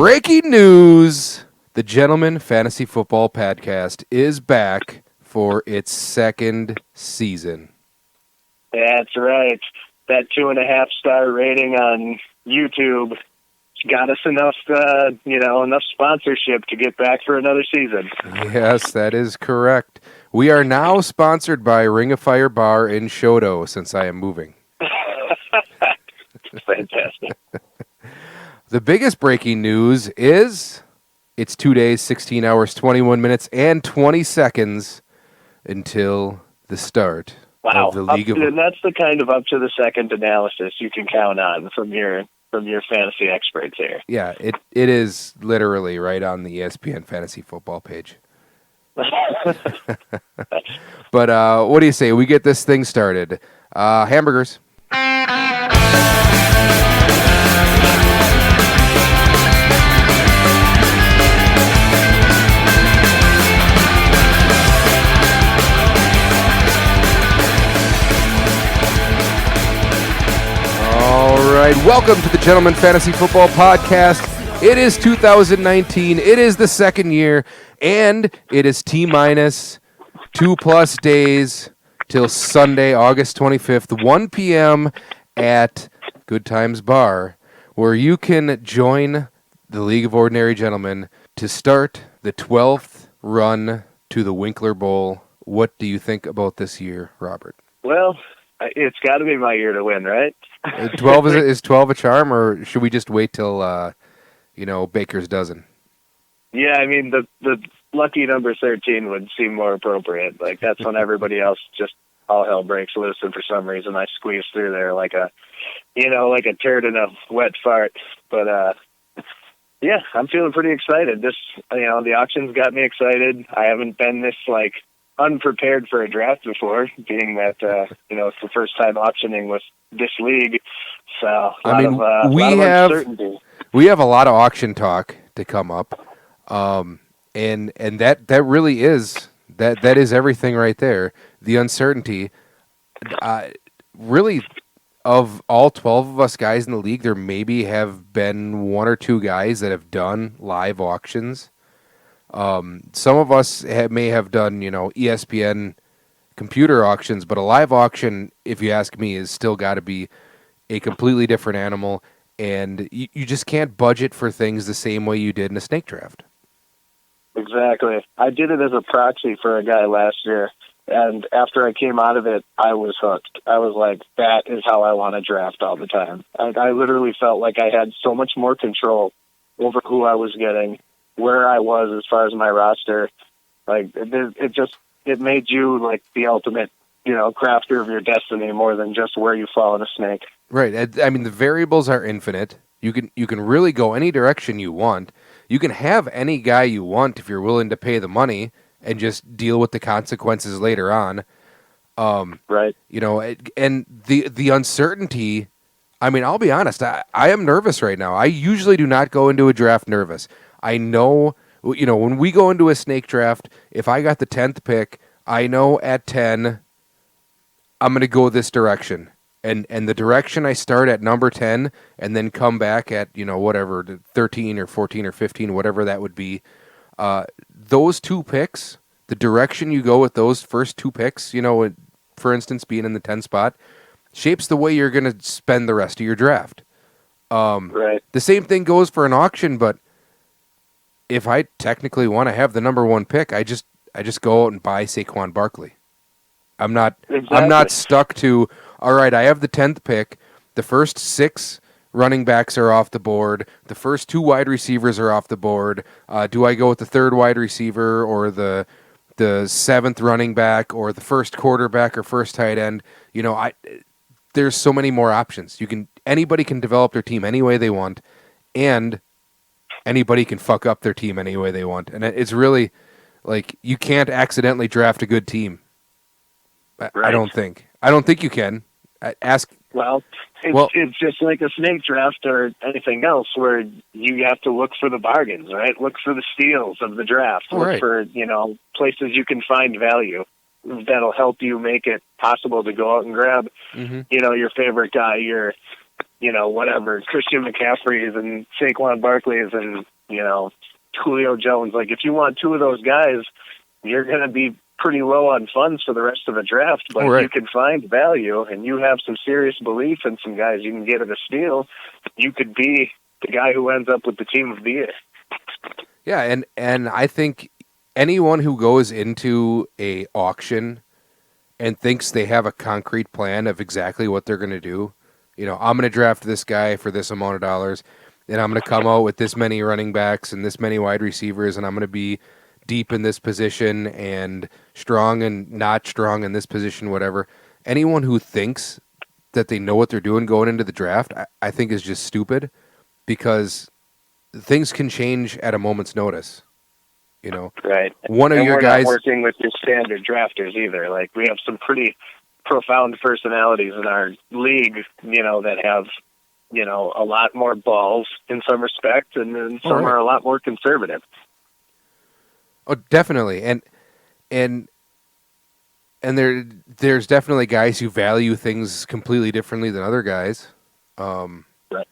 Breaking news! The Gentleman Fantasy Football Podcast is back for its second season. That's right. That 2.5-star rating on YouTube got us enough sponsorship to get back for another season. Yes, that is correct. We are now sponsored by Ring of Fire Bar in Shodo since I am moving. Fantastic. The biggest breaking news is it's 2 days, 16 hours, 21 minutes, and 20 seconds until the start of the League of... And that's the kind of up-to-the-second analysis you can count on from your fantasy experts here. Yeah, it is literally right on the ESPN Fantasy Football page. But what do you say? We get this thing started. Hamburgers. All right, welcome to the Gentleman Fantasy Football Podcast. It is 2019. It is the second year, and it is T-minus 2+ days till Sunday, August 25th, 1 p.m. at Good Times Bar, where you can join the League of Ordinary Gentlemen to start the 12th run to the Winkler Bowl. What do you think about this year, Robert? Well, it's got to be my year to win, right? 12 is 12 a charm, or should we just wait till Baker's dozen? Yeah, I mean the lucky number 13 would seem more appropriate. Like that's when everybody else just all hell breaks loose, and for some reason I squeeze through there like a turd in a wet fart. But yeah, I'm feeling pretty excited. The auctions got me excited. I haven't been this unprepared for a draft before, being that it's the first time optioning with this league. So uncertainty. We have a lot of auction talk to come up, and that really is that is everything right there. The uncertainty, really, of all 12 of us guys in the league, there maybe have been one or two guys that have done live auctions. Some of us may have done, ESPN computer auctions, but a live auction, if you ask me, is still got to be a completely different animal, and you just can't budget for things the same way you did in a snake draft. Exactly. I did it as a proxy for a guy last year, and after I came out of it, I was hooked. I was like, that is how I want to draft all the time. I literally felt like I had so much more control over who I was getting, where I was as far as my roster. Like it made you like the ultimate, crafter of your destiny more than just where you fall in a snake. Right. I mean, the variables are infinite. You can really go any direction you want. You can have any guy you want if you're willing to pay the money and just deal with the consequences later on. Right. And the uncertainty. I mean, I'll be honest. I am nervous right now. I usually do not go into a draft nervous. I know, when we go into a snake draft, if I got the 10th pick, I know at 10, I'm going to go this direction. And the direction I start at number 10 and then come back at, 13 or 14 or 15, whatever that would be, those two picks, the direction you go with those first two picks, for instance, being in the 10 spot, shapes the way you're going to spend the rest of your draft. Right. The same thing goes for an auction, but if I technically want to have the number one pick, I just go out and buy Saquon Barkley. I'm not stuck to, all right, I have the 10th pick. The first 6 running backs are off the board. The first 2 wide receivers are off the board. Do I go with the 3rd wide receiver or the 7th running back or the first quarterback or first tight end? There's so many more options. Anybody can develop their team any way they want, and anybody can fuck up their team any way they want. And it's really like you can't accidentally draft a good team. Right. I don't think you can. It's just like a snake draft or anything else where you have to look for the bargains, right? Look for the steals of the draft. Look for, places you can find value that'll help you make it possible to go out and grab, your favorite guy, your whatever, Christian McCaffreys and Saquon Barkley's and, Julio Jones. Like, if you want two of those guys, you're going to be pretty low on funds for the rest of the draft. But if you can find value and you have some serious belief in some guys you can get at a steal, you could be the guy who ends up with the team of the year. Yeah, and I think anyone who goes into a auction and thinks they have a concrete plan of exactly what they're going to do, I'm going to draft this guy for this amount of dollars, and I'm going to come out with this many running backs and this many wide receivers, and I'm going to be deep in this position and strong and not strong in this position, whatever. Anyone who thinks that they know what they're doing going into the draft, I think is just stupid, because things can change at a moment's notice. Right. One of and your we're guys not working with your standard drafters either. like, we have some pretty profound personalities in our league, that have, a lot more balls in some respect, and then some are a lot more conservative. Oh, definitely. And there's definitely guys who value things completely differently than other guys. Right.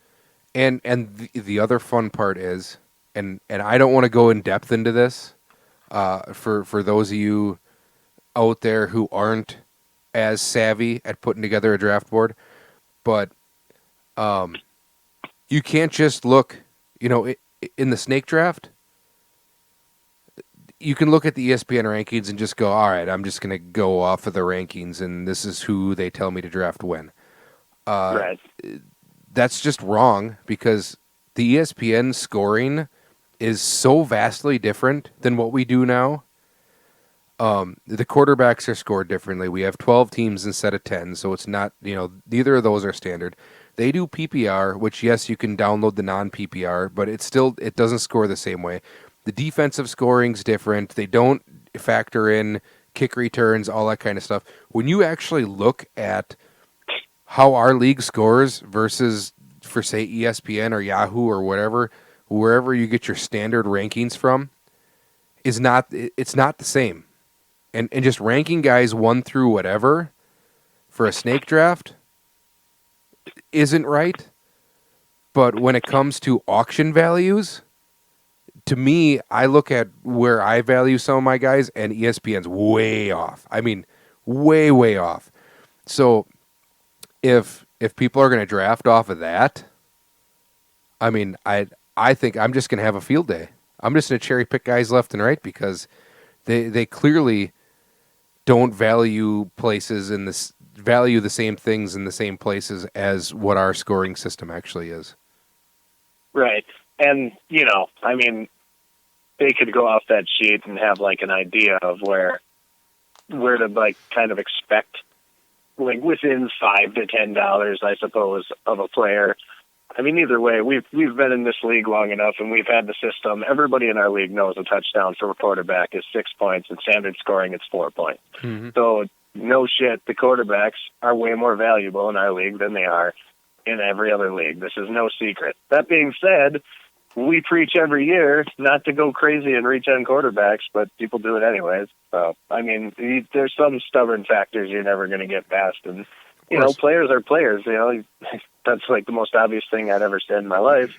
And the other fun part is, and I don't want to go in depth into this, for those of you out there who aren't as savvy at putting together a draft board, but you can't just look, in the snake draft. You can look at the ESPN rankings and just go, all right, I'm just going to go off of the rankings, and this is who they tell me to draft when. Right. That's just wrong, because the ESPN scoring is so vastly different than what we do now. The quarterbacks are scored differently. We have 12 teams instead of 10, so it's not, neither of those are standard. They do PPR, which, yes, you can download the non-PPR, but it doesn't score the same way. The defensive scoring's different. They don't factor in kick returns, all that kind of stuff. When you actually look at how our league scores versus, for say, ESPN or Yahoo or whatever, wherever you get your standard rankings from, it's not the same. And just ranking guys 1 through whatever for a snake draft isn't right. But when it comes to auction values, to me, I look at where I value some of my guys, and ESPN's way off. I mean, way, way off. So if people are going to draft off of that, I mean, I think I'm just going to have a field day. I'm just going to cherry pick guys left and right, because they clearly don't value value the same things in the same places as what our scoring system actually is. Right. And, I mean, they could go off that sheet and have, like, an idea of where to, like, kind of expect, like, within $5 to $10, I suppose, of a player. I mean, either way, we've been in this league long enough, and we've had the system. Everybody in our league knows a touchdown for a quarterback is 6 points, and standard scoring it's 4 points. Mm-hmm. So, no shit, the quarterbacks are way more valuable in our league than they are in every other league. This is no secret. That being said, we preach every year not to go crazy and reach on quarterbacks, but people do it anyways. So, I mean, there's some stubborn factors you're never going to get past, and players are players. That's like the most obvious thing I'd ever said in my life.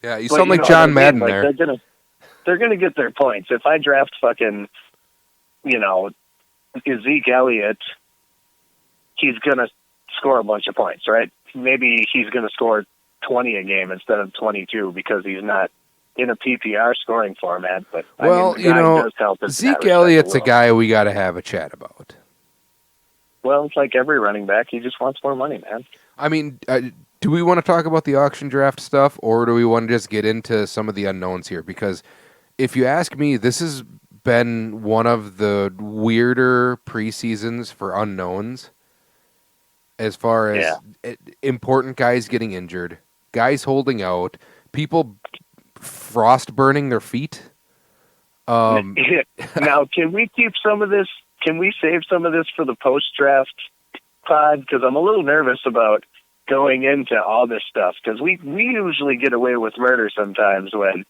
Yeah, you sound like John Madden like, there. They're gonna get their points. If I draft fucking, Zeke Elliott, he's gonna score a bunch of points, right? Maybe he's gonna score 20 a game instead of 22 because he's not in a PPR scoring format. But does help Zeke Elliott's a guy we got to have a chat about. Well, it's like every running back. He just wants more money, man. I mean, do we want to talk about the auction draft stuff, or do we want to just get into some of the unknowns here? Because if you ask me, this has been one of the weirder preseasons for unknowns, as far as important guys getting injured, guys holding out, people frost burning their feet. Now, can we keep some of this? Can we save some of this for the post-draft pod? Because I'm a little nervous about going into all this stuff. Because we usually get away with murder sometimes when,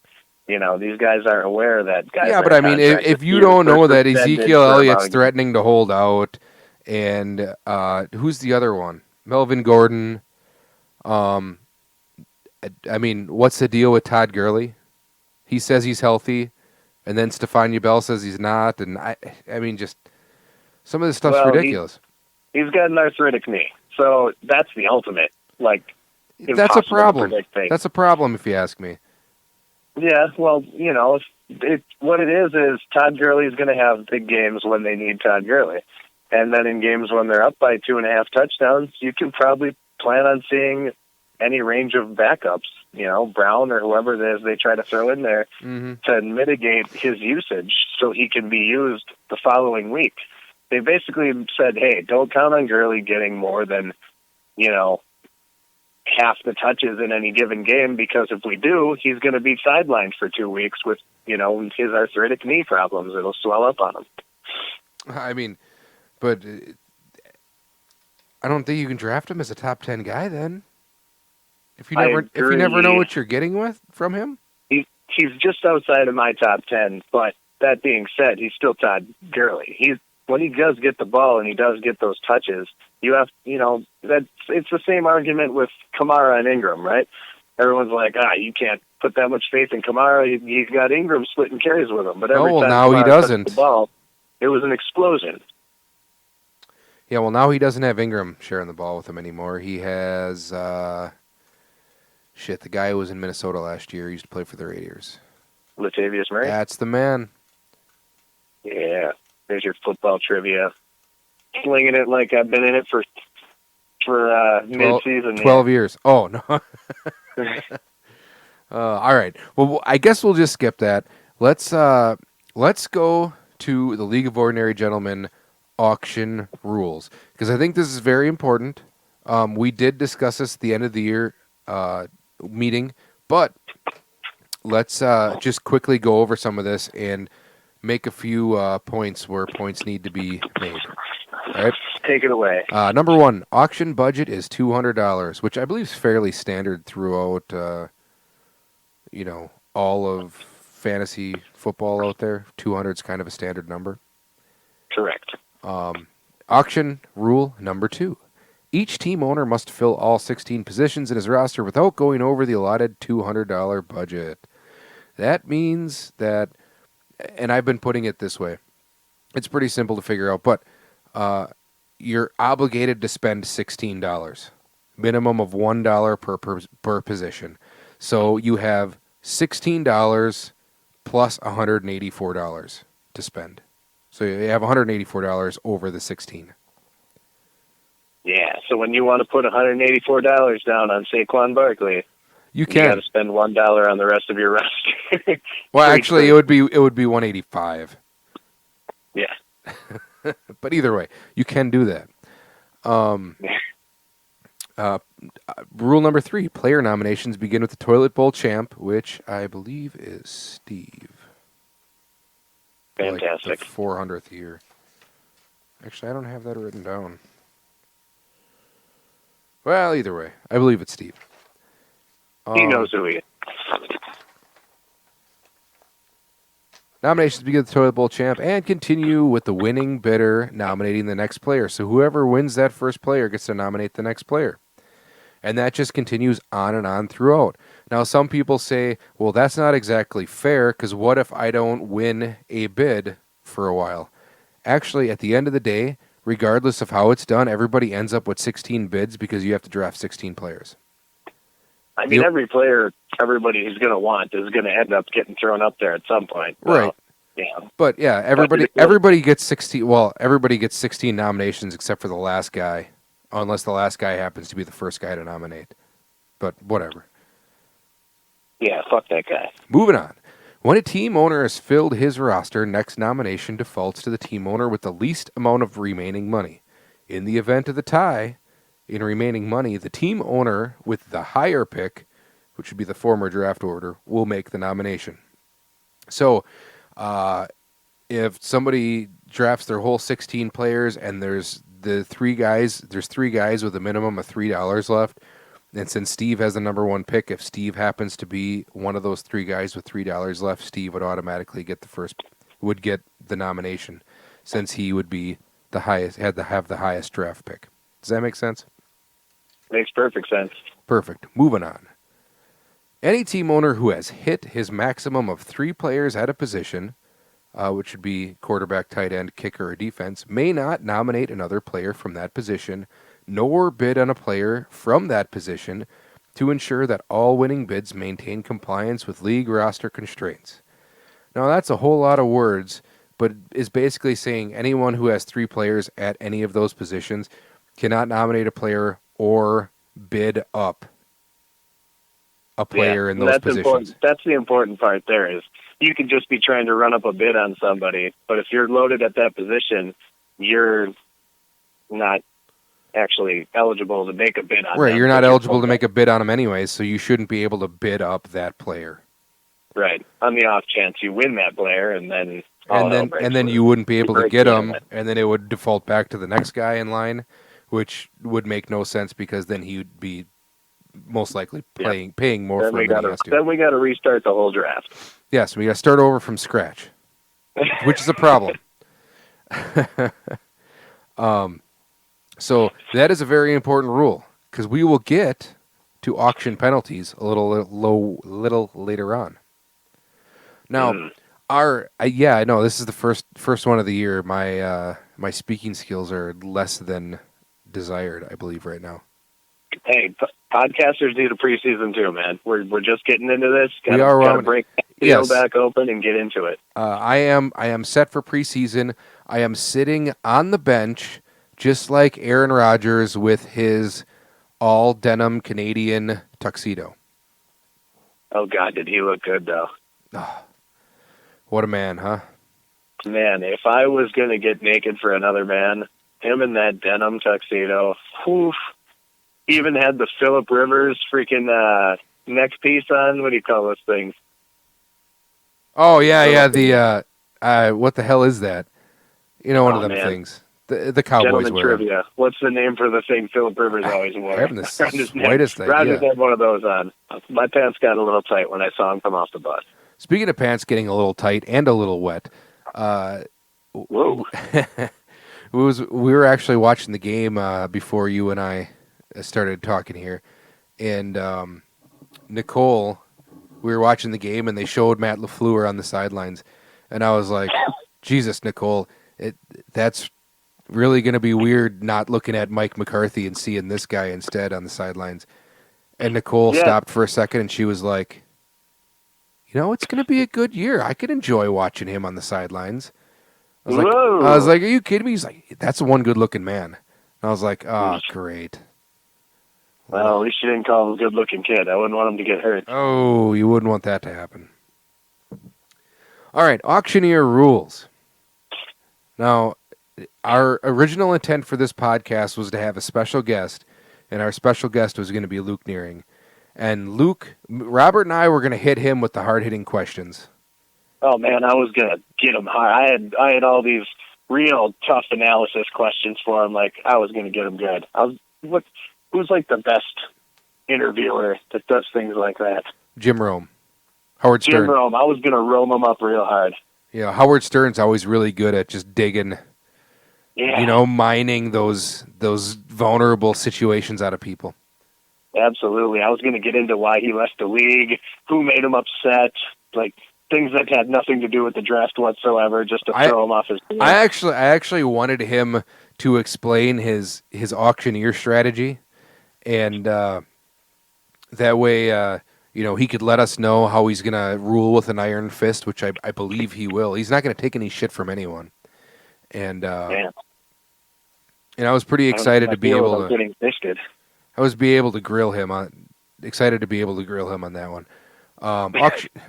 these guys aren't aware that guys. Yeah, but I mean, if you don't know that Ezekiel Elliott's threatening to hold out, and who's the other one? Melvin Gordon. I mean, what's the deal with Todd Gurley? He says he's healthy, and then Stephania Bell says he's not, and I mean, just some of this stuff's Well, ridiculous. he's got an arthritic knee, so that's the ultimate, like, That's a impossible to problem. predict thing. That's a problem, if you ask me. Yeah, well, what it is Todd Gurley is going to have big games when they need Todd Gurley. And then in games when they're up by 2.5 touchdowns, you can probably plan on seeing any range of backups, Brown or whoever it is they try to throw in there to mitigate his usage so he can be used the following week. They basically said, hey, don't count on Gurley getting more than, half the touches in any given game, because if we do, he's going to be sidelined for 2 weeks with, his arthritic knee problems. It'll swell up on him. I mean, but I don't think you can draft him as a top 10 guy then. If you never know what you're getting with from him. He's just outside of my top 10, but that being said, he's still Todd Gurley. When he does get the ball and he does get those touches, it's the same argument with Kamara and Ingram, right? Everyone's like, you can't put that much faith in Kamara. He's got Ingram splitting carries with him, but every time now Kamara he doesn't. touched the ball, it was an explosion. Yeah, well, now he doesn't have Ingram sharing the ball with him anymore. He has the guy who was in Minnesota last year. He used to play for the Raiders. Latavius Murray. That's the man. Yeah. There's your football trivia. Slinging it like I've been in it for mid-season. 12 years. Oh, no. All right. Well, I guess we'll just skip that. Let's go to the League of Ordinary Gentlemen auction rules, because I think this is very important. We did discuss this at the end of the year meeting, but let's just quickly go over some of this and make a few points where points need to be made. All right. Take it away. Number one, auction budget is $200, which I believe is fairly standard throughout, all of fantasy football out there. 200 is kind of a standard number. Correct. Auction rule number two. Each team owner must fill all 16 positions in his roster without going over the allotted $200 budget. That means that, and I've been putting it this way, it's pretty simple to figure out, but you're obligated to spend $16, minimum of $1 per position. So you have $16 plus $184 to spend. So you have $184 over the 16. Yeah, so when you want to put $184 down on Saquon Barkley, you can. You got to spend $1 on the rest of your roster. Well, actually, it would be $185. Yeah. But either way, you can do that. Rule number 3: player nominations begin with the Toilet Bowl champ, which I believe is Steve. Fantastic. Like the 400th year. Actually, I don't have that written down. Well, either way, I believe it's Steve. He knows who he is. Nominations begin with the Toilet Bowl champ and continue with the winning bidder nominating the next player. So whoever wins that first player gets to nominate the next player. And that just continues on and on throughout. Now, some people say, well, that's not exactly fair, because what if I don't win a bid for a while? Actually, at the end of the day, regardless of how it's done, everybody ends up with 16 bids because you have to draft 16 players. I mean, every player everybody is going to want is going to end up getting thrown up there at some point. Right. Yeah. But yeah, everybody gets 16. Well, everybody gets 16 nominations except for the last guy, unless the last guy happens to be the first guy to nominate. But whatever. Yeah, fuck that guy. Moving on. When a team owner has filled his roster, next nomination defaults to the team owner with the least amount of remaining money. In the event of the tie in remaining money, the team owner with the higher pick, which would be the former draft order, will make the nomination. So, if somebody drafts their whole 16 players and there's three guys with a minimum of $3 left, and since Steve has the number one pick, if Steve happens to be one of those three guys with $3 left, Steve would automatically get the nomination, since he would be the highest, have the highest draft pick. Does that make sense? Makes perfect sense. Perfect. Moving on. Any team owner who has hit his maximum of 3 players at a position, which would be quarterback, tight end, kicker, or defense, may not nominate another player from that position, nor bid on a player from that position to ensure that all winning bids maintain compliance with league roster constraints. Now, that's a whole lot of words, but is basically saying anyone who has 3 players at any of those positions cannot nominate a player or bid up a player in those that's positions. Important. That's the important part there is you could just be trying to run up a bid on somebody, but if you're loaded at that position, you're not actually eligible to make a bid on Right, them. you're not eligible to make a bid on them anyways, so you shouldn't be able to bid up that player. Right, on the off chance you win that player, and then you wouldn't be able to get him, and then it would default back to the next guy in line, which would make no sense because then he would be most likely paying more for him than he has to. Then we got to restart the whole draft. Yes, we got to start over from scratch, which is a problem. So that is a very important rule because we will get to auction penalties a little later on. Now, I know this is the first one of the year. My speaking skills are less than desired, I believe, right now. Hey, podcasters need a preseason too, man. We're just getting into this. We are. Gotta break the deal back open and get into it. I am set for preseason. I am sitting on the bench, just like Aaron Rodgers with his all denim Canadian tuxedo. Oh God, did he look good though? Oh, what a man, huh? Man, if I was gonna get naked for another man, him in that denim tuxedo. Whew. He even had the Phillip Rivers freaking neck piece on. What do you call those things? Oh yeah. The what the hell is that? You know, one of them things. The Cowboys Gentleman wear. Trivia. What's the name for the thing Phillip Rivers always wore? I haven't the slightest idea. Rodgers had one of those on. My pants got a little tight when I saw him come off the bus. Speaking of pants getting a little tight and a little wet, whoa! we were actually watching the game before you and I started talking here, and Nicole, we were watching the game and they showed Matt LaFleur on the sidelines, and I was like, Jesus, Nicole, that's really going to be weird not looking at Mike McCarthy and seeing this guy instead on the sidelines. And Nicole stopped for a second and she was like, you know, it's going to be a good year. I could enjoy watching him on the sidelines. I was like, are you kidding me? He's like, that's one good looking man. And I was like, oh, great. Well, at least you didn't call him a good-looking kid. I wouldn't want him to get hurt. Oh, you wouldn't want that to happen. All right, auctioneer rules. Now, our original intent for this podcast was to have a special guest, and our special guest was going to be Luke Nearing. And Robert and I were going to hit him with the hard-hitting questions. Oh, man, I was going to get him hard. I had all these real tough analysis questions for him. Like, I was going to get him good. Who's like the best interviewer that does things like that? Jim Rome. Howard Stern. Jim Rome. I was going to roam him up real hard. Yeah, Howard Stern's always really good at just digging, mining those vulnerable situations out of people. Absolutely. I was going to get into why he left the league, who made him upset, like things that had nothing to do with the draft whatsoever, just to throw him off his game. I actually wanted him to explain his auctioneer strategy. And that way, he could let us know how he's going to rule with an iron fist, which I believe he will. He's not going to take any shit from anyone. And I was pretty excited to be able to. Getting fisted. I was excited to be able to grill him on that one.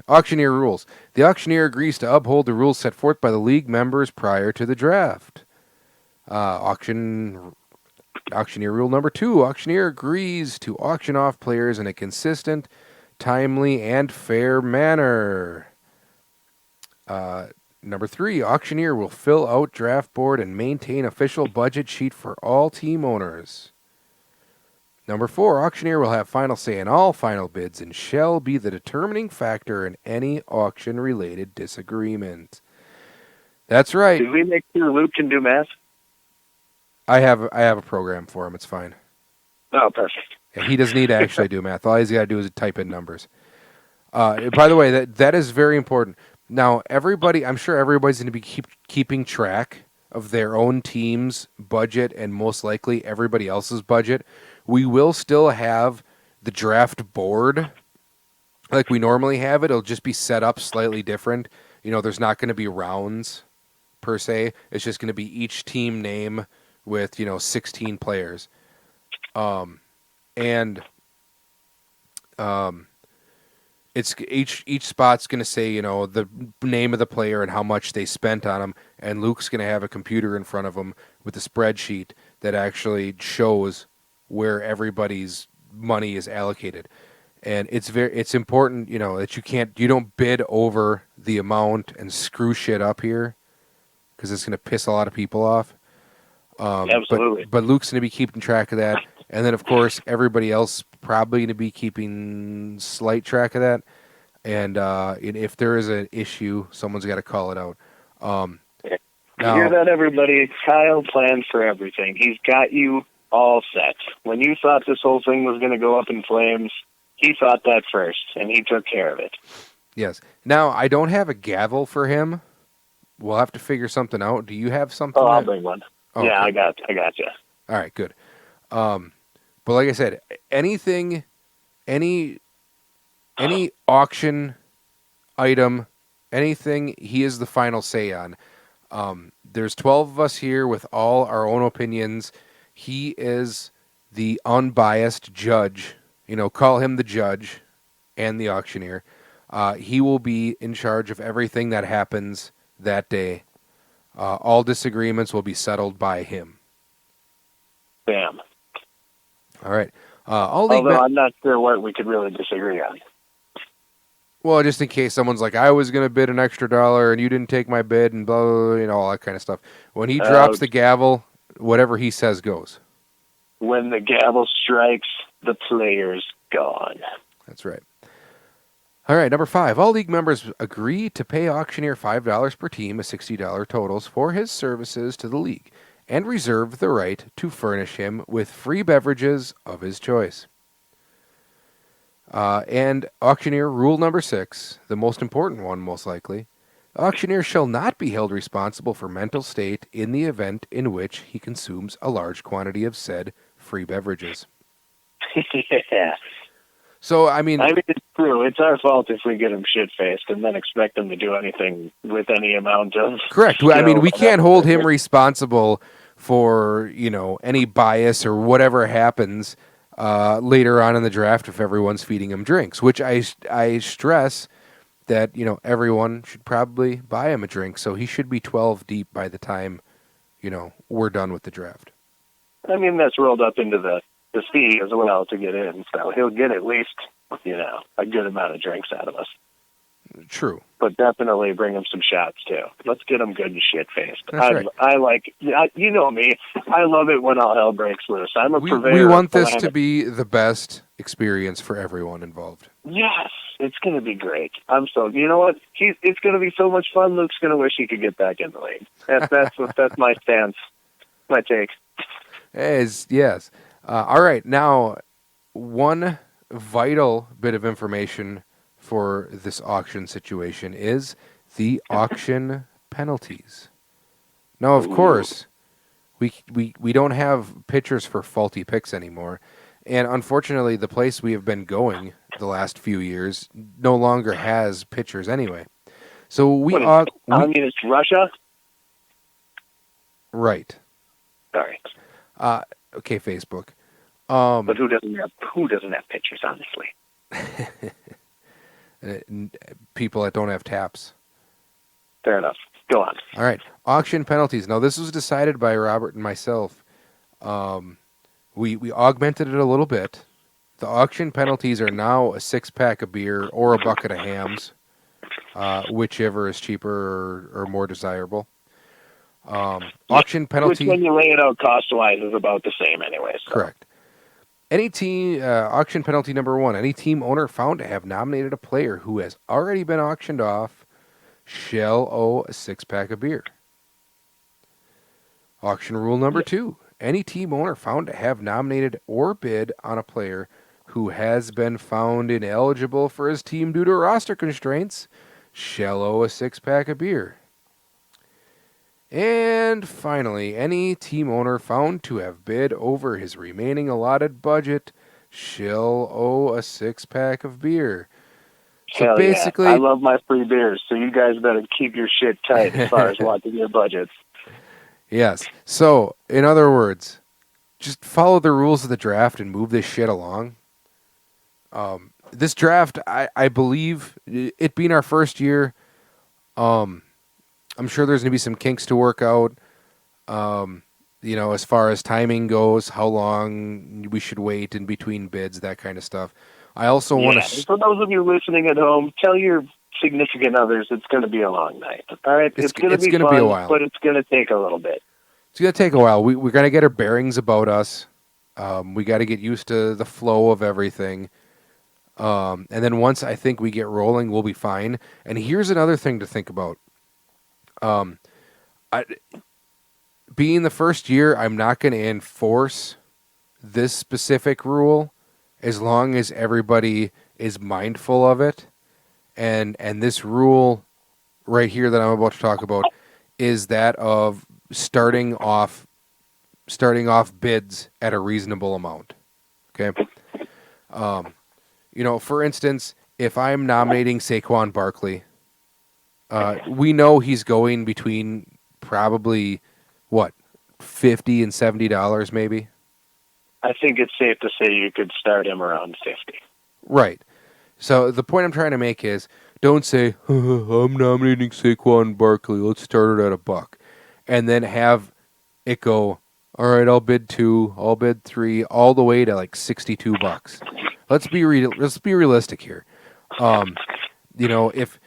Auctioneer rules. The auctioneer agrees to uphold the rules set forth by the league members prior to the draft. Auctioneer rule number 2. Auctioneer agrees to auction off players in a consistent, timely, and fair manner. Number 3. Auctioneer will fill out draft board and maintain official budget sheet for all team owners. Number 4. Auctioneer will have final say in all final bids and shall be the determining factor in any auction-related disagreement. That's right. Did we make sure Luke can do math? I have a program for him. It's fine. Oh, perfect. Yeah, he doesn't need to actually do math. All he's got to do is type in numbers. By the way, that is very important. Now, I'm sure everybody's going to be keeping track of their own team's budget and most likely everybody else's budget. We will still have the draft board like we normally have it. It'll just be set up slightly different. There's not going to be rounds per se. It's just going to be each team name with 16 players, and it's each spot's going to say the name of the player and how much they spent on him. And Luke's going to have a computer in front of him with a spreadsheet that actually shows where everybody's money is allocated. And it's important that you don't bid over the amount and screw shit up here, because it's going to piss a lot of people off. Absolutely. But Luke's going to be keeping track of that. And then, of course, everybody else probably going to be keeping slight track of that. And if there is an issue, someone's got to call it out. You hear that, everybody? Kyle plans for everything. He's got you all set. When you thought this whole thing was going to go up in flames, he thought that first, and he took care of it. Yes. Now, I don't have a gavel for him. We'll have to figure something out. Do you have something? Oh, I'll bring one. Oh, yeah, okay. I got you. All right, good. But like I said, any auction item, anything, he is the final say on. There's 12 of us here with all our own opinions. He is the unbiased judge. Call him the judge and the auctioneer. He will be in charge of everything that happens that day. All disagreements will be settled by him. Bam. All right. Although I'm not sure what we could really disagree on. Well, just in case someone's like, I was going to bid an extra $1 and you didn't take my bid and blah, blah, blah, all that kind of stuff. When he drops the gavel, whatever he says goes. When the gavel strikes, the player's gone. That's right. All right, number 5. All league members agree to pay auctioneer $5 per team, a $60 totals, for his services to the league, and reserve the right to furnish him with free beverages of his choice. And auctioneer rule number 6, the most important one most likely, the auctioneer shall not be held responsible for mental state in the event in which he consumes a large quantity of said free beverages. Yeah. So, I mean, it's true. It's our fault if we get him shit-faced and then expect him to do anything with any amount of... Correct. I mean, we can't hold him responsible for, any bias or whatever happens later on in the draft if everyone's feeding him drinks, which I stress that, everyone should probably buy him a drink, so he should be 12 deep by the time, we're done with the draft. I mean, that's rolled up into the fee as well to get in, so he'll get at least, a good amount of drinks out of us. True. But definitely bring him some shots, too. Let's get him good and shit-faced. Right. I like, you know me, I love it when all hell breaks loose. I'm a purveyor. We want this to be the best experience for everyone involved. Yes, it's going to be great. You know what? It's going to be so much fun. Luke's going to wish he could get back in the league. That's my stance, my take. Yes. All right, now, one vital bit of information for this auction situation is the auction penalties. Now, of course, we don't have pitchers for faulty picks anymore, and unfortunately, the place we have been going the last few years no longer has pitchers anyway. So it's Russia? Right. Sorry. Okay, Facebook. But who doesn't have pitchers, honestly? People that don't have taps. Fair enough. Go on. All right. Auction penalties. Now, this was decided by Robert and myself. We augmented it a little bit. The auction penalties are now a 6-pack of beer or a bucket of hams, whichever is cheaper or more desirable. Auction penalty. Which, when you lay it out cost-wise, is about the same anyway. So. Correct. Any team, auction penalty number 1, any team owner found to have nominated a player who has already been auctioned off shall owe a 6-pack of beer. Auction rule number 2, any team owner found to have nominated or bid on a player who has been found ineligible for his team due to roster constraints shall owe a six-pack of beer. And finally, any team owner found to have bid over his remaining allotted budget shall owe a six-pack of beer. So Hell basically, yeah. I love my free beers, so you guys better keep your shit tight as far as watching your budgets. yes. So, in other words, just follow the rules of the draft and move this shit along. This draft, I believe, it being our first year, I'm sure there's going to be some kinks to work out. As far as timing goes, how long we should wait in between bids, that kind of stuff. I also want to. For those of you listening at home, tell your significant others it's going to be a long night. All right, it's going to be fun, be a while, but it's going to take a little bit. It's going to take a while. We're going to get our bearings about us. We got to get used to the flow of everything. And then once I think we get rolling, we'll be fine. And here's another thing to think about. Being the first year, I'm not going to enforce this specific rule as long as everybody is mindful of it. And this rule right here that I'm about to talk about is that of starting off bids at a reasonable amount. Okay. For instance, if I'm nominating Saquon Barkley, we know he's going between probably $50 and $70 maybe. I think it's safe to say you could start him around 50. Right. So the point I'm trying to make is, don't say, I'm nominating Saquon Barkley, let's start it at $1. And then have it go, all right, I'll bid 2, I'll bid 3, all the way to like $62. Let's be realistic here. If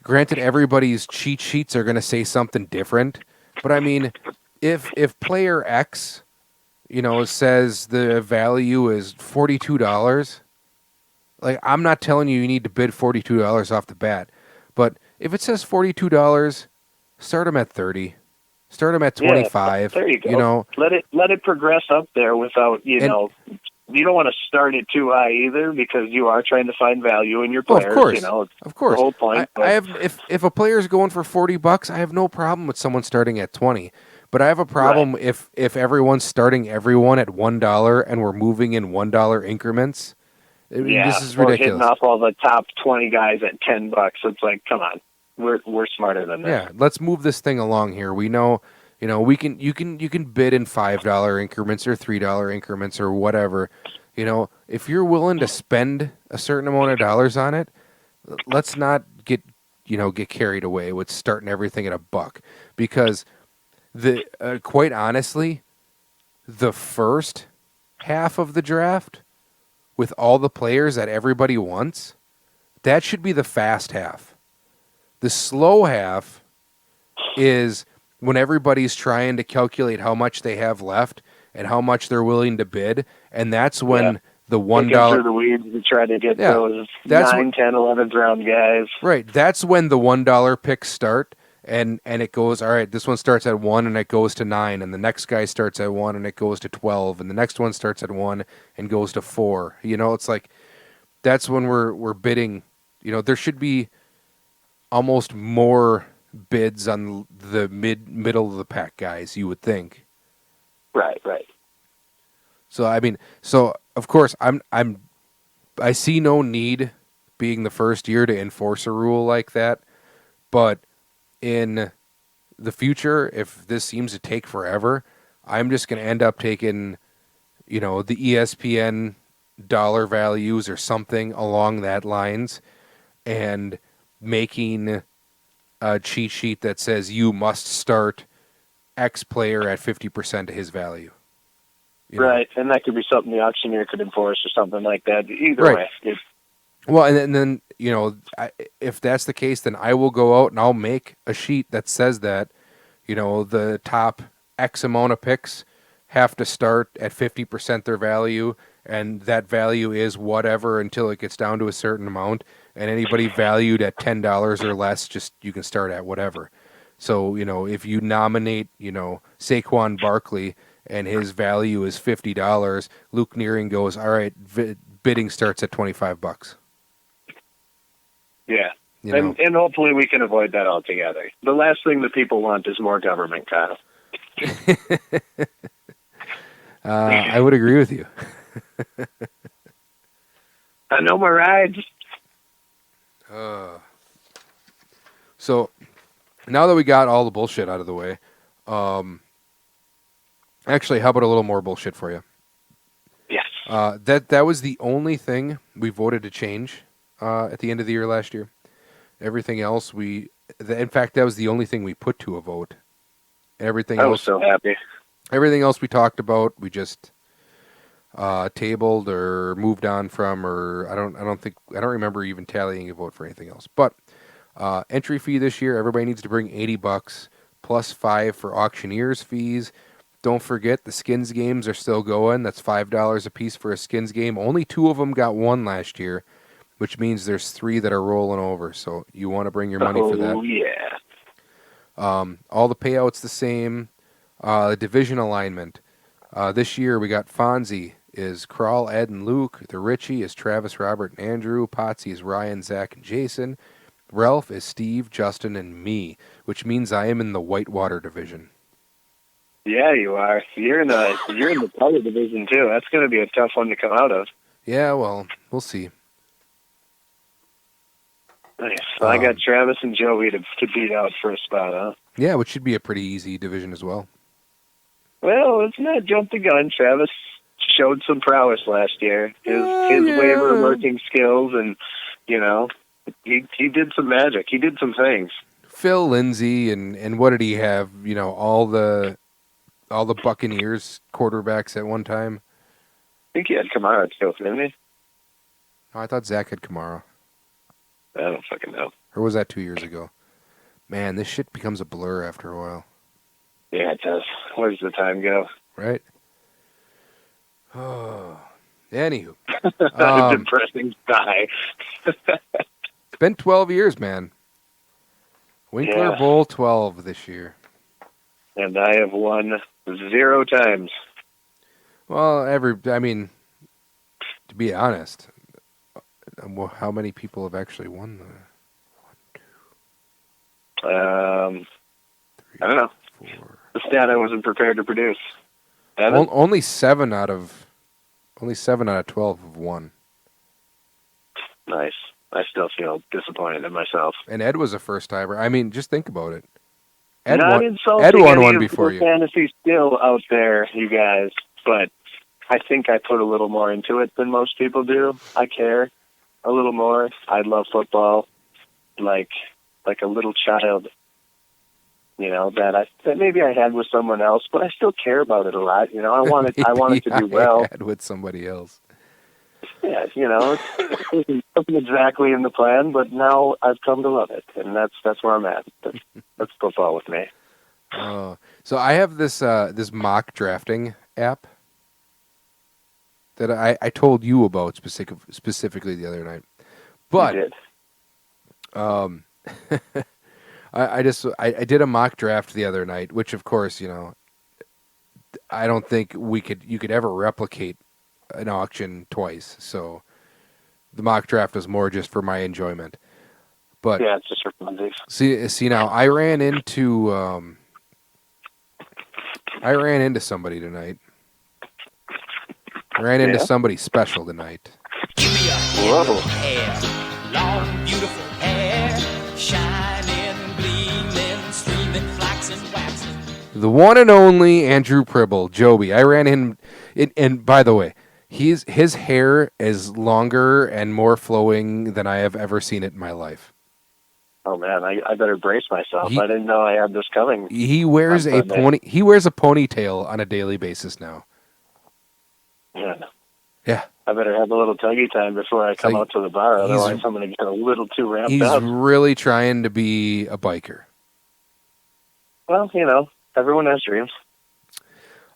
granted everybody's cheat sheets are going to say something different, but I mean, if player X, says the value is $42, like I'm not telling you need to bid $42 off the bat, but if it says $42, start them at 30. Start them at 25. There you go. Let it progress up there without, you don't want to start it too high either because you are trying to find value in your players. Of course. It's of course. The whole point. I have if a player's going for $40, I have no problem with someone starting at 20. But I have a problem if everyone's starting everyone at $1 and we're moving in $1 increments. This is ridiculous. Or hitting off all the top 20 guys at $10. It's like, come on. We're smarter than that. Yeah, let's move this thing along here. We know, you can bid in $5 increments or $3 increments or whatever. If you're willing to spend a certain amount of dollars on it, let's not get carried away with starting everything at $1 because quite honestly, the first half of the draft with all the players that everybody wants, that should be the fast half. The slow half is when everybody's trying to calculate how much they have left and how much they're willing to bid, and that's when the $1 through the weeds to try to get those 9, 10, 11th round guys. Right, that's when the $1 picks start, and it goes, all right, this one starts at 1 and it goes to 9, and the next guy starts at 1 and it goes to 12, and the next one starts at 1 and goes to 4. It's like that's when we're bidding. There should be almost more bids on the middle of the pack guys, you would think. Right. So of course I see no need being the first year to enforce a rule like that, but in the future, if this seems to take forever, I'm just going to end up taking, the ESPN dollar values or something along that lines and making a cheat sheet that says you must start X player at 50% of his value. Right, and that could be something the auctioneer could enforce or something like that. Either way. Well, and then, if that's the case, then I will go out and I'll make a sheet that says that, the top X amount of picks have to start at 50% their value, and that value is whatever until it gets down to a certain amount, and anybody valued at $10 or less, just you can start at whatever. So, if you nominate, Saquon Barkley, and his value is $50, Luke Nearing goes, all right, bidding starts at $25. Yeah. You know? And hopefully we can avoid that altogether. The last thing that people want is more government, Kyle. I would agree with you. No more rides. So now that we got all the bullshit out of the way, actually, how about a little more bullshit for you? Yes. That was the only thing we voted to change at the end of the year last year. Everything else in fact, that was the only thing we put to a vote. Everything I else, was so happy. everything else we talked about, we just tabled or moved on from, or I don't remember even tallying a vote for anything else. But entry fee this year, everybody needs to bring $80 plus $5 for auctioneers fees. Don't forget the skins games are still going. That's $5 a piece for a skins game. Only 2 of them got one last year, which means there's 3 that are rolling over. So you want to bring your money for that. Oh, yeah. All the payouts the same. The division alignment. This year we got Fonzie is Crawl, Ed, and Luke. The Richie is Travis, Robert, and Andrew. Potsy is Ryan, Zach, and Jason. Ralph is Steve, Justin, and me, which means I am in the Whitewater division. Yeah, you are. You're in the color division too. That's going to be a tough one to come out of. Yeah, well, we'll see. Nice. So I got Travis and Joey to beat out for a spot, huh? Yeah, which should be a pretty easy division as well. Well, let's not jump the gun. Travis showed some prowess last year. His waiver working skills, and he did some magic. He did some things. Phil Lindsay and what did he have? All the Buccaneers quarterbacks at one time. I think he had Kamara too, didn't he? Oh, I thought Zach had Kamara. I don't fucking know. Or was that 2 years ago? Man, this shit becomes a blur after a while. Yeah, it does. Where does the time go? Right? Oh. Anywho. Depressing sigh. It's been 12 years, man. Winkler Bowl 12 this year. And I have won 0 times. Well, to be honest, how many people have actually won the 1, 2, I don't know. 4? The stat I wasn't prepared to produce. Only 7 out of 12 have won. Nice. I still feel disappointed in myself. And Ed was a first timer. Just think about it. Ed won one before you. Fantasy skill out there, you guys, but I think I put a little more into it than most people do. I care a little more. I love football like a little child. That maybe I had with someone else, but I still care about it a lot. I want it to do well. Had with somebody else. Yeah, it wasn't exactly in the plan, but now I've come to love it, and that's where I'm at. That's football with me. So I have this mock drafting app that I told you about specifically the other night. But you did. I did a mock draft the other night, which of course, I don't think you could ever replicate an auction twice. So the mock draft was more just for my enjoyment. But yeah, it's just for funsies. See now, I ran into somebody tonight. Ran into somebody special tonight. Give me a head of hair, long beautiful hair, shining, gleaming, streaming, flaxen, waxen. The one and only Andrew Pribble, Joby. I ran him, and by the way, his hair is longer and more flowing than I have ever seen it in my life. Oh man, I better brace myself. I didn't know I had this coming. He wears a ponytail on a daily basis now. Yeah. I better have a little tuggy time before I come out to the bar. Otherwise, I'm going to get a little too ramped up. He's really trying to be a biker. Well, everyone has dreams.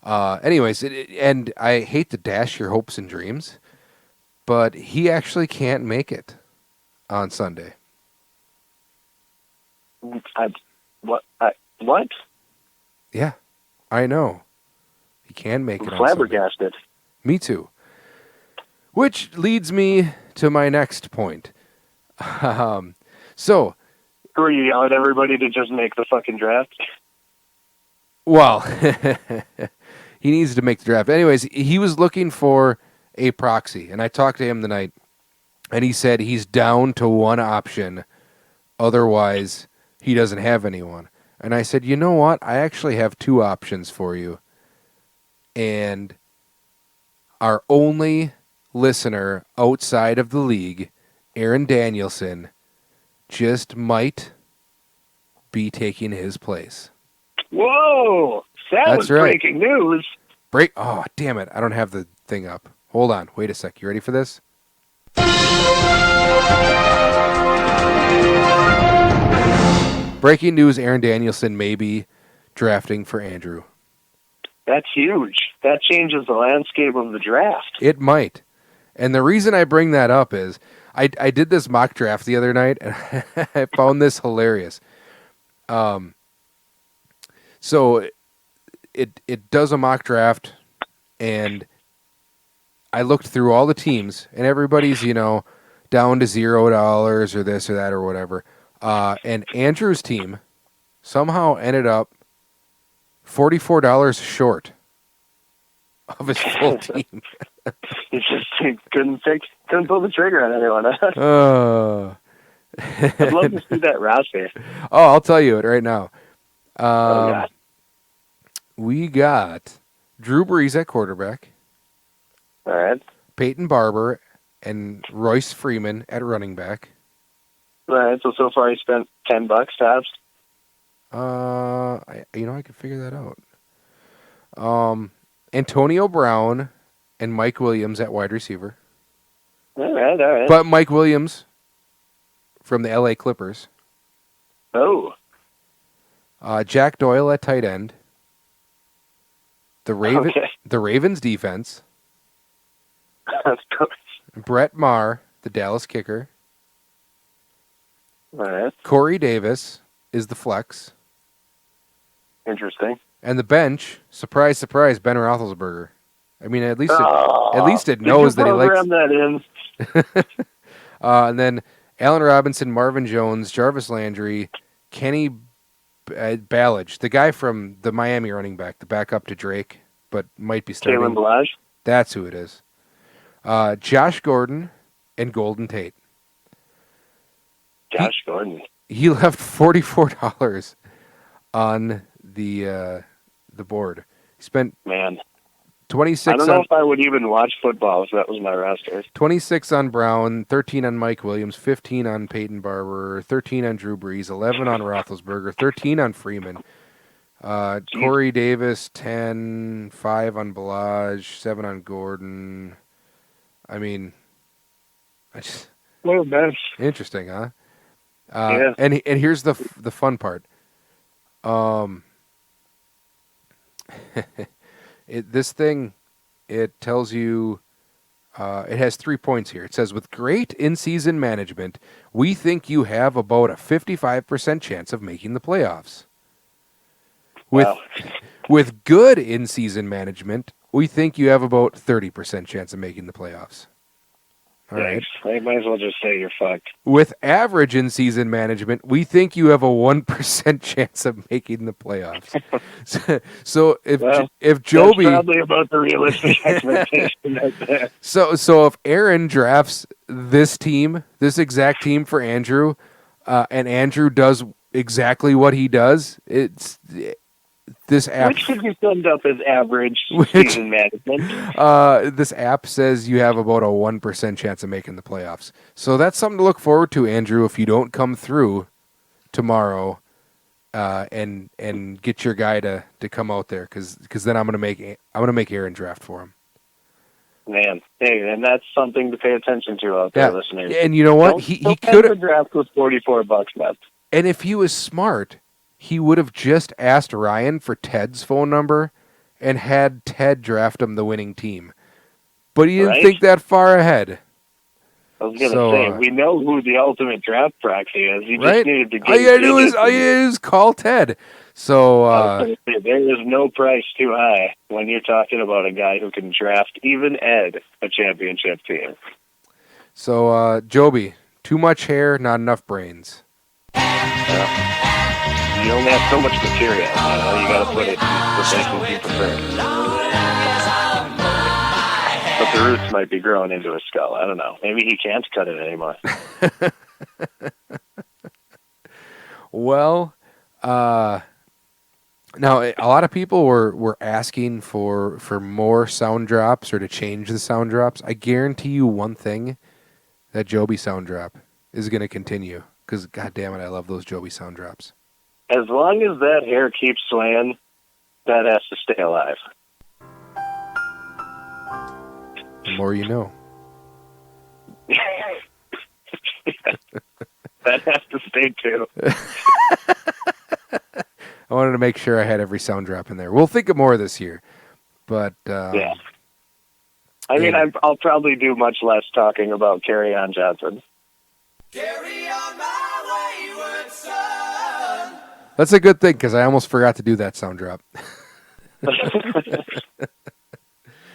Anyways, and I hate to dash your hopes and dreams, but he actually can't make it on Sunday. What? Yeah, I know. He can make I'm it on Sunday. flabbergasted. Me too. Which leads me to my next point. So, Who are you yelling at everybody to just make the fucking draft? well, he needs to make the draft. Anyways, he was looking for a proxy, and I talked to him tonight, and he said he's down to one option. Otherwise, he doesn't have anyone. And I said, you know what? I actually have two options for you. And our only listener outside of the league, Aaron Danielson, just might be taking his place. Whoa! That That's was right. breaking news. Oh, damn it. I don't have the thing up. Hold on. Wait a sec. You ready for this? Breaking news, Aaron Danielson may be drafting for Andrew. That's huge. That changes the landscape of the draft. It might. And the reason I bring that up is I did this mock draft the other night, and I found this hilarious. So it does a mock draft, and I looked through all the teams, and everybody's, down to $0 or this or that or whatever. And Andrew's team somehow ended up $44 short of his full team. He just couldn't pull the trigger on anyone. I'd love to see that roster. Oh, I'll tell you it right now. God. We got Drew Brees at quarterback, All right. Peyton Barber, and Royce Freeman at running back. All right. So far he spent $10 tops. I could figure that out. Antonio Brown and Mike Williams at wide receiver. All right. But Mike Williams from the LA Clippers. Oh. Jack Doyle at tight end. The Okay. Ravens defense. That's good. Brett Maher, the Dallas kicker. All right. Corey Davis is the flex. Interesting. And the bench, surprise, surprise, Ben Roethlisberger. I mean, at least it knows that he likes. Program that in. And then Allen Robinson, Marvin Jones, Jarvis Landry, Kenny Ballage, the guy from the Miami running back, the backup to Drake, but might be starting. Kalen Balazs. That's who it is. Josh Gordon and Golden Tate. Josh Gordon. He left $44 on the board. He spent 26. I don't know if I would even watch football if that was my roster. 26 on Brown, 13 on Mike Williams, 15 on Peyton Barber, 13 on Drew Brees, 11 on Roethlisberger, 13 on Freeman. Corey Davis, 10, 5 on Balaj, 7 on Gordon. I mean, Well, man. interesting, huh? Yeah. And here's the fun part. This thing, it tells you, it has 3 points here. It says, with great in-season management, we think you have about a 55% chance of making the playoffs. Wow. With good in-season management, we think you have about 30% chance of making the playoffs. All right. I might as well just say you're fucked. With average in-season management, we think you have a 1% chance of making the playoffs. So if Joby, that's probably about the realistic expectation right there. So if Aaron drafts this exact team for Andrew, and Andrew does exactly what he does, it's this app. Which could be summed up as average season management. This app says you have about a 1% chance of making the playoffs. So that's something to look forward to, Andrew. If you don't come through tomorrow, and get your guy to come out there, because then I'm gonna make Aaron draft for him. Man, hey, and that's something to pay attention to out there, listeners. And you know what? He could have draft with $44 left. And if he was smart, he would have just asked Ryan for Ted's phone number and had Ted draft him the winning team. But he didn't think that far ahead. I was gonna say we know who the ultimate draft proxy is. You just needed to get. All you gotta do is call Ted. So I was gonna say, there is no price too high when you're talking about a guy who can draft even Ed a championship team. So Joby, too much hair, not enough brains. You only have so much material. You got to put it in the places you prefer. But the roots might be growing into his skull. I don't know. Maybe he can't cut it anymore. Well, now a lot of people were asking for more sound drops or to change the sound drops. I guarantee you one thing, that Joby sound drop is going to continue because, God damn it, I love those Joby sound drops. As long as that hair keeps swaying, that has to stay alive. The more you know. That has to stay too. I wanted to make sure I had every sound drop in there. We'll think of more this year, but yeah. I mean, I'll probably do much less talking about Carry On Johnson. Carry on my wayward son. That's a good thing because I almost forgot to do that sound drop.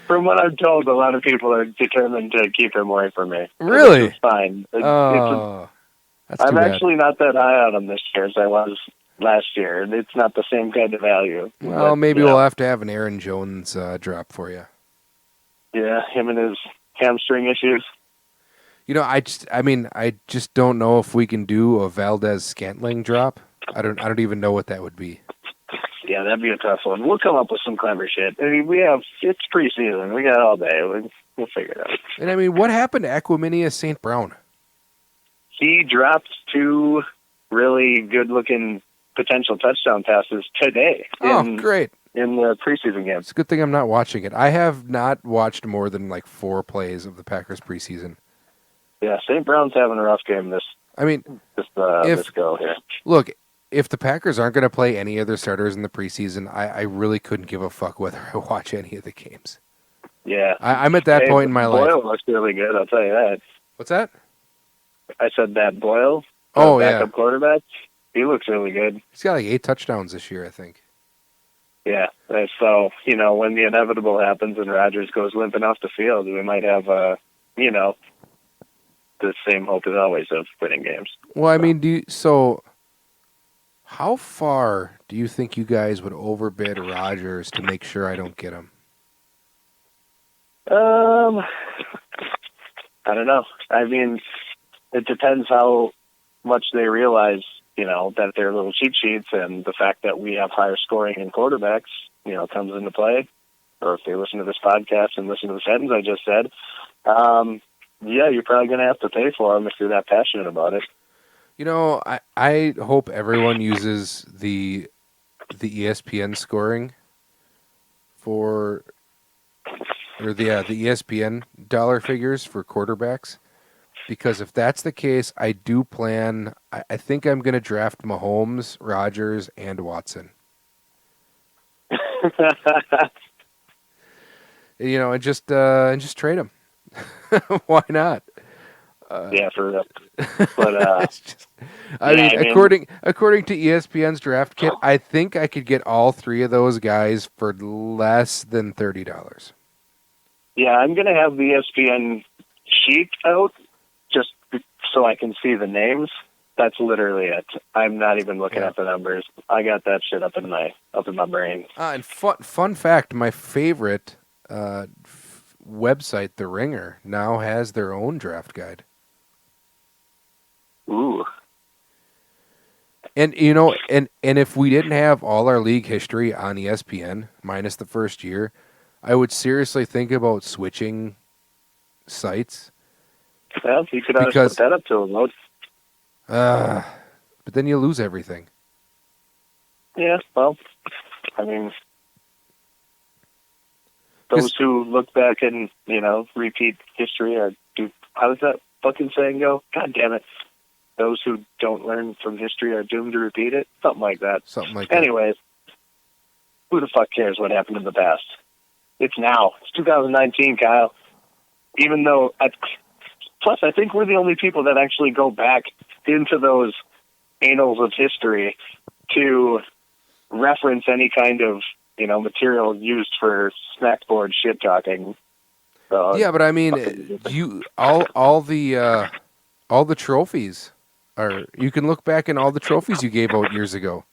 From what I'm told, a lot of people are determined to keep him away from me. Really? It's fine. That's I'm too actually not that high on him this year as I was last year. It's not the same kind of value. Well, maybe we'll have to have an Aaron Jones drop for you. Yeah, him and his hamstring issues. You know, I just don't know if we can do a Valdez Scantling drop. I don't even know what that would be. Yeah, that'd be a tough one. We'll come up with some clever shit. I mean, it's preseason. We got all day. We'll figure it out. And I mean, what happened to Equiminius St. Brown? He dropped 2 really good-looking potential touchdown passes today. Great. In the preseason game. It's a good thing I'm not watching it. I have not watched more than like 4 plays of the Packers preseason. Yeah, St. Brown's having a rough game this go here. Look, if the Packers aren't going to play any other starters in the preseason, I really couldn't give a fuck whether I watch any of the games. Yeah. I'm at that point in my life. Boyle looks really good, I'll tell you that. What's that? I said that Boyle, backup quarterback, he looks really good. He's got like 8 touchdowns this year, I think. Yeah, so, when the inevitable happens and Rodgers goes limping off the field, we might have, the same hope as always of winning games. Well, I mean, how far do you think you guys would overbid Rodgers to make sure I don't get him? I don't know. I mean, it depends how much they realize, that they're little cheat sheets and the fact that we have higher scoring in quarterbacks, comes into play. Or if they listen to this podcast and listen to the sentence I just said, yeah, you're probably going to have to pay for them if you're that passionate about it. I hope everyone uses the ESPN scoring the ESPN dollar figures for quarterbacks. Because if that's the case, I do plan. I think I'm going to draft Mahomes, Rodgers, and Watson. And just trade them. Why not? Yeah, for real. But according to ESPN's draft kit, I think I could get all 3 of those guys for less than $30. Yeah, I'm going to have the ESPN sheet out just so I can see the names. That's literally it. I'm not even looking at the numbers. I got that shit up in my brain. And fun fact: my favorite website, The Ringer, now has their own draft guide. Ooh. And and if we didn't have all our league history on ESPN minus the first year, I would seriously think about switching sites. Well, you could always put that up to a vote. But then you lose everything. Yeah, well, I mean, those who look back and, repeat history how does that fucking saying go? God damn it. Those who don't learn from history are doomed to repeat it? Something like that. Anyways, who the fuck cares what happened in the past? It's now. It's 2019, Kyle. Even though plus, I think we're the only people that actually go back into those annals of history to reference any kind of, material used for snack board shit talking. So, Yeah, but I mean, all the trophies you can look back in all the trophies you gave out years ago.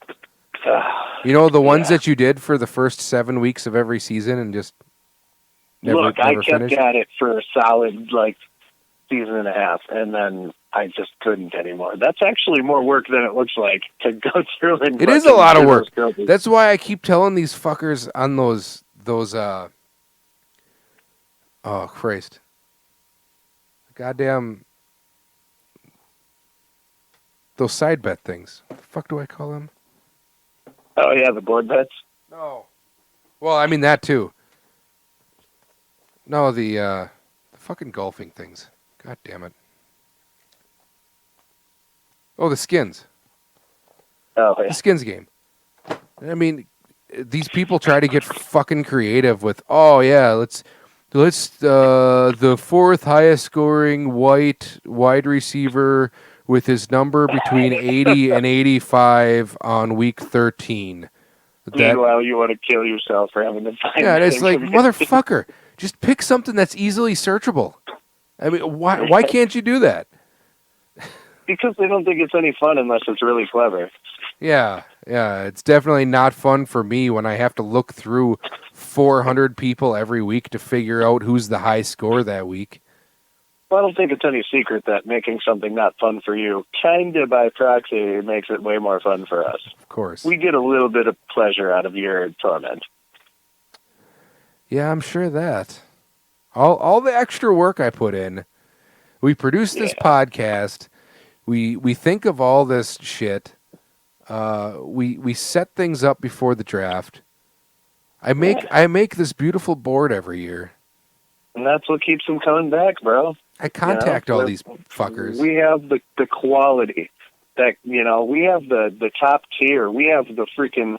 The ones that you did for the first 7 weeks of every season and just never I kept finished? at it for a solid, season and a half, and then I just couldn't anymore. That's actually more work than it looks like to go through and It is a lot of work. That's why I keep telling these fuckers on those oh Christ. Goddamn those side bet things. What the fuck do I call them? Oh yeah, the board bets? No. Well, I mean that too. No, the fucking golfing things. God damn it. Oh, the skins. Oh, yeah. The skins game. I mean, these people try to get fucking creative with, oh yeah, let's the fourth highest scoring white wide receiver with his number between 80 and 85 on week 13. Meanwhile, you want to kill yourself for having to find. Yeah, and it's like, motherfucker, just pick something that's easily searchable. I mean, why can't you do that? Because they don't think it's any fun unless it's really clever. Yeah, it's definitely not fun for me when I have to look through 400 people every week to figure out who's the high score that week. Well, I don't think it's any secret that making something not fun for you, kind of by proxy, makes it way more fun for us. Of course. We get a little bit of pleasure out of your torment. Yeah, I'm sure of that. All the extra work I put in. We produce this podcast. We think of all this shit. We set things up before the draft. I make this beautiful board every year. And that's what keeps them coming back, bro. I contact all these fuckers. We have the quality that, we have the top tier. We have the freaking,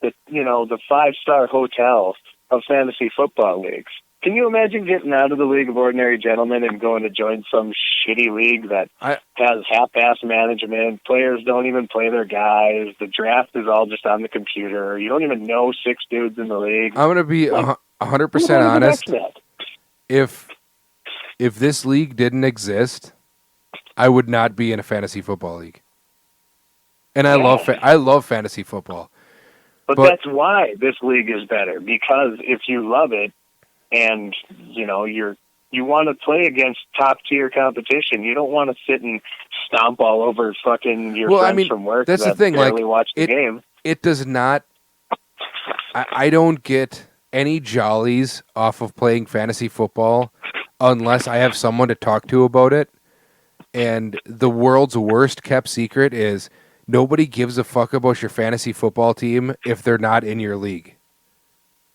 the 5-star hotel of fantasy football leagues. Can you imagine getting out of the League of Ordinary Gentlemen and going to join some shitty league that has half-ass management? Players don't even play their guys. The draft is all just on the computer. You don't even know 6 dudes in the league. I'm going to be 100% honest. If this league didn't exist, I would not be in a fantasy football league. And I love fantasy football. But that's why this league is better, because if you love it, and, you want to play against top-tier competition. You don't want to sit and stomp all over fucking your friends from work that's that the thing. barely watch the game. It does not... I don't get any jollies off of playing fantasy football unless I have someone to talk to about it. And the world's worst kept secret is nobody gives a fuck about your fantasy football team if they're not in your league.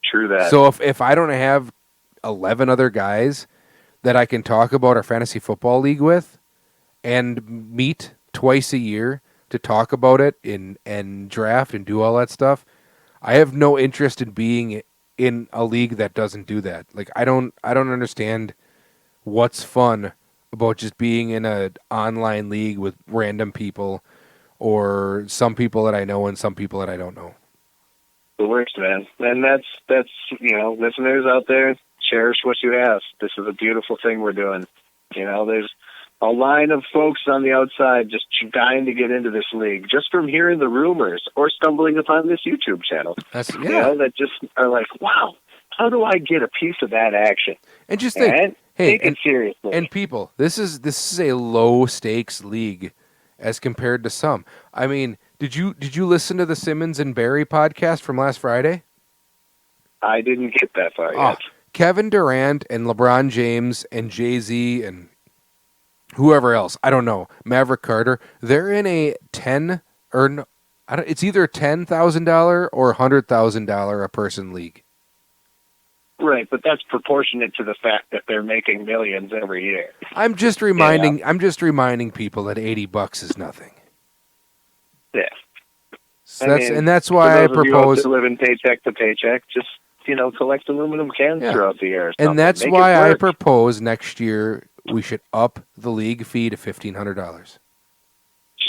True that. So if I don't have 11 other guys that I can talk about our fantasy football league with and meet twice a year to talk about it and draft and do all that stuff, I have no interest in being in a league that doesn't do that. Like I don't understand what's fun about just being in an online league with random people or some people that I know and some people that I don't know. The worst, man. And that's listeners out there, cherish what you have. This is a beautiful thing we're doing. There's a line of folks on the outside just dying to get into this league, just from hearing the rumors or stumbling upon this YouTube channel. That just are like, wow, how do I get a piece of that action? And just think, take it seriously. And people, this is a low stakes league as compared to some. I mean, did you listen to the Simmons and Barry podcast from last Friday? I didn't get that far yet. Kevin Durant and LeBron James and Jay-Z and whoever else, I don't know, Maverick Carter, they're in a it's either $10,000 or $100,000 a person league. Right, but that's proportionate to the fact that they're making millions every year. I'm just reminding people that $80 is nothing. Yeah. So that's why I propose living paycheck to paycheck, just collect aluminum cans throughout the year. And that's why I propose next year we should up the league fee to $1,500.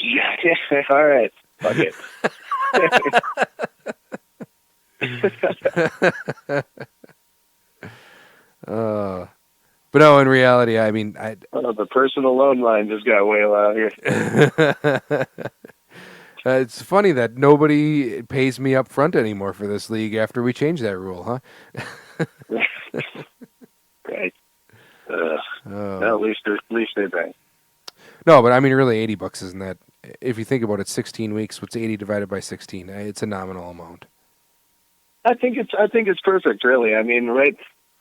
Yeah, all right. Fuck it. But no, in reality, I mean, The personal loan line just got way loud here. It's funny that nobody pays me up front anymore for this league after we changed that rule, huh? Right. At least they pay. No, but I mean, really, $80 isn't that? If you think about it, 16 weeks. What's 80 divided by 16? It's a nominal amount. I think it's perfect, really. I mean, right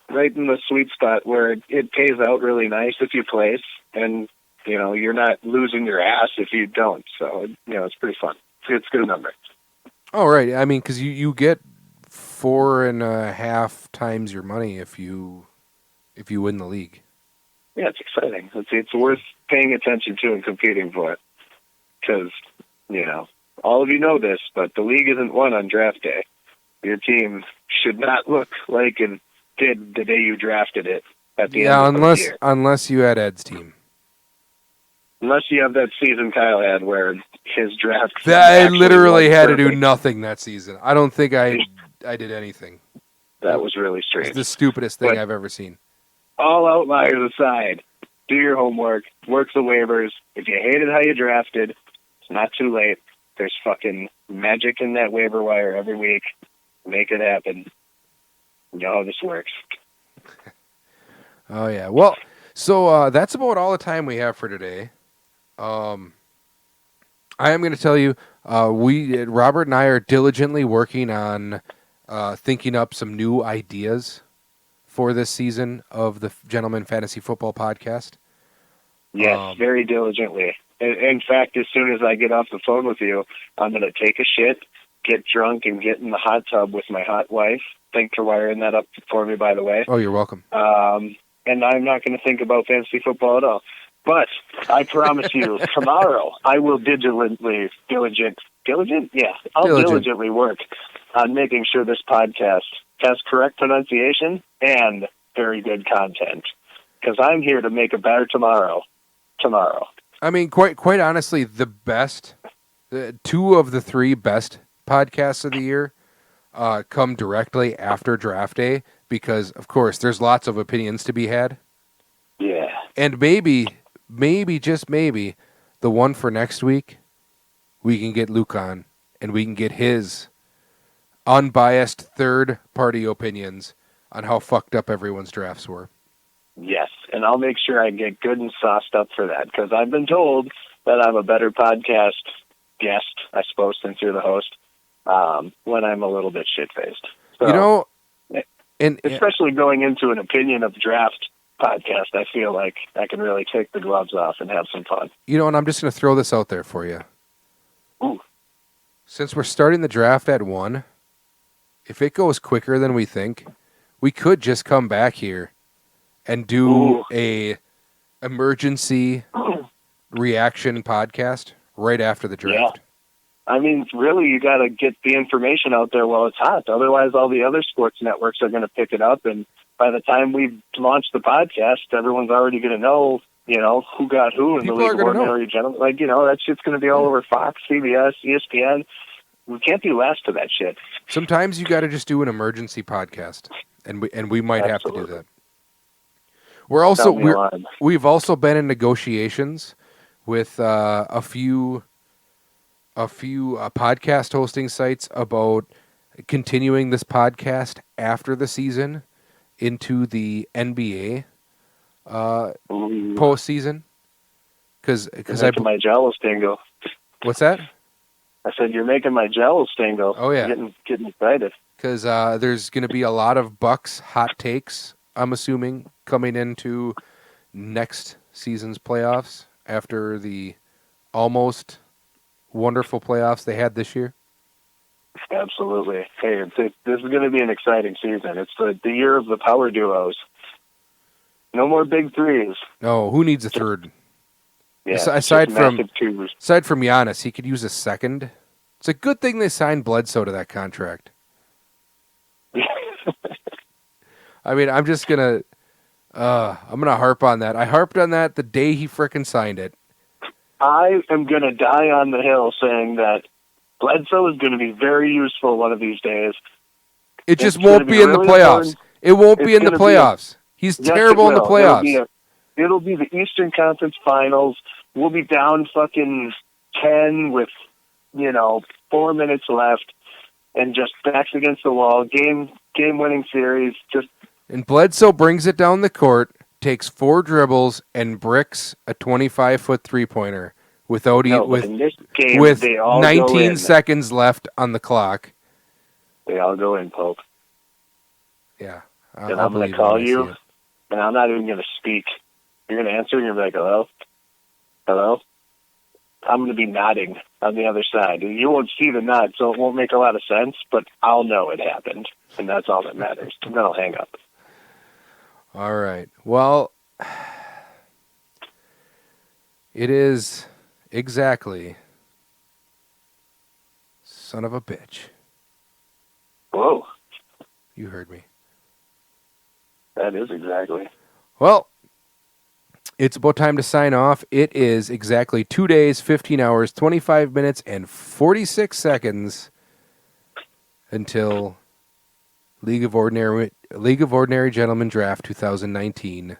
in the sweet spot where it pays out really nice if you place, and you're not losing your ass if you don't. So it's pretty fun. It's a good number. Oh, right. I mean, because you get 4.5 times your money if you win the league. Yeah, it's exciting. It's worth paying attention to and competing for it. Because, all of you know this, but the league isn't won on draft day. Your team should not look like it did the day you drafted it at the end of the year. Unless you had Ed's team. Unless you have that season Kyle had where his draft... I literally had to do nothing that season. I don't think I did anything. That was really strange. It's the stupidest thing I've ever seen. All outliers aside, do your homework, work the waivers. If you hated how you drafted, it's not too late. There's fucking magic in that waiver wire every week. Make it happen. You know how this works. Oh, yeah. Well, so that's about all the time we have for today. I am going to tell you, Robert and I are diligently working on thinking up some new ideas for this season of the Gentleman Fantasy Football Podcast. Yes, very diligently. In fact, as soon as I get off the phone with you, I'm going to take a shit, get drunk, and get in the hot tub with my hot wife. Thanks for wiring that up for me, by the way. Oh, you're welcome. And I'm not going to think about fantasy football at all. But I promise you, tomorrow I will diligently work on making sure this podcast has correct pronunciation and very good content. Because I'm here to make a better tomorrow. I mean, quite honestly, the best, 2 of the 3 best podcasts of the year come directly after draft day because, of course, there's lots of opinions to be had. Yeah. And maybe, just maybe, the one for next week, we can get Luke on and we can get his unbiased third-party opinions on how fucked up everyone's drafts were. Yes, and I'll make sure I get good and sauced up for that, because I've been told that I'm a better podcast guest, I suppose, since you're the host, when I'm a little bit shit-faced. So, and especially going into an opinion of draft podcast, I feel like I can really take the gloves off and have some fun. And I'm just going to throw this out there for you. Ooh. Since we're starting the draft at 1, if it goes quicker than we think, we could just come back here and do a emergency reaction podcast right after the draft. Yeah. I mean, really, you got to get the information out there while it's hot. Otherwise, all the other sports networks are going to pick it up, and by the time we launch the podcast, everyone's already going to know, who got who in the League of Ordinary Gentlemen. Like, that shit's going to be all over Fox, CBS, ESPN. We can't be last to that shit. Sometimes you got to just do an emergency podcast, and we might have to do that. We've also been in negotiations with a few podcast hosting sites about continuing this podcast after the season into the NBA postseason. Because my jowls tingle. What's that? I said you're making my jowls tingle. Oh yeah, getting excited. Because there's going to be a lot of Bucks hot takes, I'm assuming, coming into next season's playoffs after the almost wonderful playoffs they had this year. Absolutely. Hey, this is going to be an exciting season. It's the year of the power duos. No more big threes. No, who needs a third? Yeah, aside from Giannis, he could use a second. It's a good thing they signed Bledsoe to that contract. I mean, I'm just gonna I'm going to harp on that. I harped on that the day he frickin' signed it. I am going to die on the hill saying that Bledsoe is going to be very useful one of these days. It just won't be in the playoffs. It won't be in the playoffs. He's terrible in the playoffs. It'll be the Eastern Conference Finals. We'll be down fucking 10 with, 4 minutes left and just backs against the wall. Game-winning series. And Bledsoe brings it down the court, takes 4 dribbles, and bricks a 25-foot three-pointer with 19 seconds left on the clock. They all go in, Pope. Yeah. And I'm going to call you, and I'm not even going to speak. You're going to answer, and you're going to be like, hello? Hello? I'm going to be nodding on the other side. You won't see the nod, so it won't make a lot of sense, but I'll know it happened, and that's all that matters. And then I'll hang up. All right. Well, it is exactly son of a bitch. Whoa. You heard me. That is exactly. Well, it's about time to sign off. It is exactly 2 days, 15 hours, 25 minutes, and 46 seconds until League of Ordinary Gentlemen Draft 2019.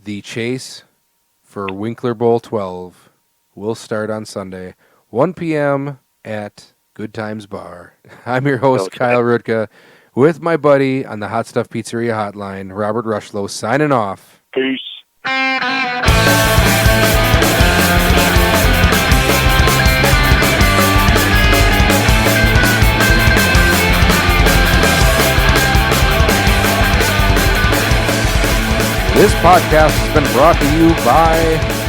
The chase for Winkler Bowl 12 will start on Sunday, 1 p.m. at Good Times Bar. I'm your host, Kyle Rutka, with my buddy on the Hot Stuff Pizzeria hotline, Robert Rushlow, signing off. Peace. This podcast has been brought to you by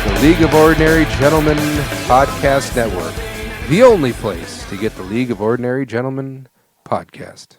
the League of Ordinary Gentlemen Podcast Network, the only place to get the League of Ordinary Gentlemen podcast.